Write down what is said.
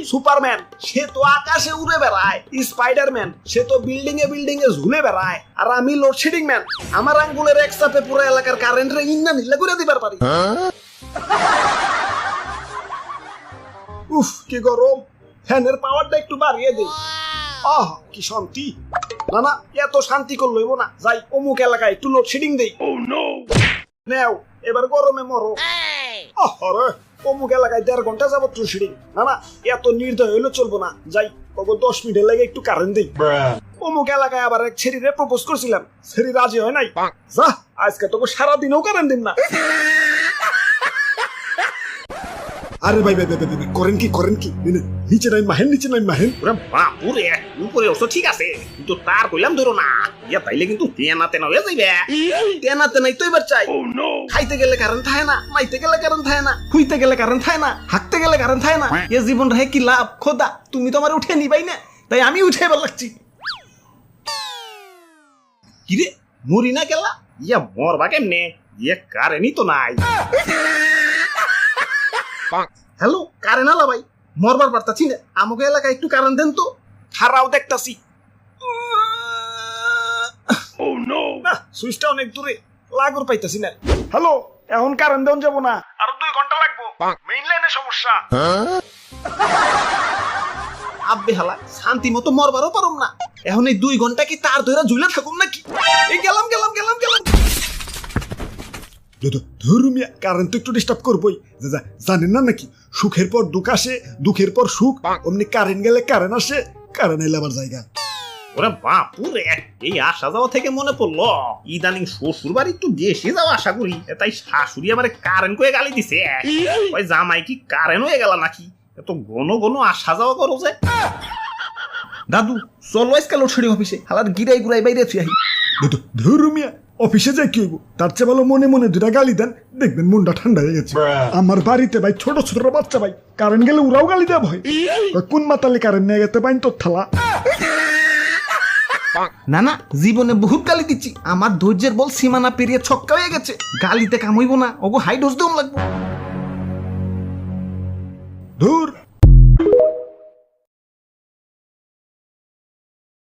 Superman সে তো আকাশে উড়ে বেড়ায়, স্পাইডারম্যান সে তো বিল্ডিং এ ঝুলে বেড়ায়, আর আমি লোডশেডিং ম্যান আমার আঙ্গুলের এক চাপে পুরো এলাকার কারেন্ট রে ইন্না নিলে করে দিবার পারি। উফ কি গরম, ফ্যানের পাওয়ারটা একটু বাড়িয়ে দেই। আহ কি শান্তি। না না এত শান্তি করে লইব না, যাই অমুক এলাকায় একটু লোডশেডিং দেই। নেও এবার গরমে মরো। আরে অমুক এলাকায় 1.5 ঘন্টা যাবত লোডশেডিং। না না এত নির্দয় হইলে চলবো না, যাই ওগো 10 মিনিটের লাগে একটু কারেন্ট দেই। অমুক এলাকায় আবার এক ছেড়িরে প্রপোজ করছিলাম, ছেড়ি রাজি হয় নাই। যা আজকে তোকে সারাদিনও কারেন্ট দিন না। আরে ভাই ভাই ভাই করেন কি নিচে নাই মাহেন। ওরে বাপুরে, উপরে অবশ্য ঠিক আছে, কিন্তু তার কইলাম ধরো না, ইয়া তাইলে কিন্তু তেনা হয়ে যাইবে। তেনাতে নাই তো এবার চাই। খাইতে গেলে কারেন্ট থাকে না, মাইতে গেলে কারেন্ট থাকে না, খুইতে গেলে কারেন্ট থাকে না, হাঁকতে গেলে কারেন্ট থাকে না। এ জীবন রে কি লাভ খোদা, তুমি তো আমার উঠে নিবাই না, তাই আমি উঠে এবার লাগছি। কিরে মরি না গেলা, ইয়া মরবা কেমনে, ইয়া কারেন্টই তো নাই। হ্যালো কারেন্ট আলা ভাই, মরবার পারতাছি না, আমাকে এলাকায় একটু কারেন্ট দেন তো। খারাও দেখতাছি। না সুইচটা অনেক দূরে, লাগর পাইতাছি না। হ্যালো এখন কারেন্ট দেন যাব না, আরো 2 ঘন্টা লাগবো, মেইন লাইনে সমস্যা। আব্বে হালা শান্তি মতো মরবারও পারুম না, এখন এই 2 ঘন্টা কি তার ধরে ঝুলে থাকুম নাকি? এই গেলাম। ধরুমিয়া কারেন্ট তো একটু ডিস্টার্ব করবোই, জানেন না নাকি সুখের পর দুঃখ আসে, দুঃখের পর সুখ, অমনি কারেন্ট গেলে কারেন্ট আসে, কারেন্ট এলে আবার জায়গা। ওরে বাপুরে, এই আসা যাওয়া থেকে মনে পড়লো ইদানিং শ্বশুর বাড়ি একটু বেশি যাওয়া আশা করি, তাই শাশুড়ি আমার কারেন্ট করে গালি দিছে। ওই জামাই কি কারেন্ট হয়ে গেল নাকি, এত ঘন আসা যাওয়া করো যে। দাদু চলো আজকে লোডশেডিং অফিসে, হালার গিরাই গুড়াই বাইরে আছি। ধরুমিয়া অফিসে যাই কি হইব, তার চেয়ে ভালো মনে মনে 2টা গালি দেন, দেখবেন মনটা ঠান্ডা হয়ে গেছে। আমার বাড়িতে ভাই ছোট বাচ্চা ভাই কারেন্ট গেলে ওরাও গালি দেওয়া ভয়, কোন মাতালে কারেন্ট নিয়ে গেতে পাইন তোর থালা। না জীবনে বহুত গালি দিচ্ছি, আমার ধৈর্যের বল সীমানা পেরিয়ে ছক্কা হয়ে গেছে, গালিতে কাম হইব না, ওগো হাই ডোজ দেওয়া লাগবো। ধুর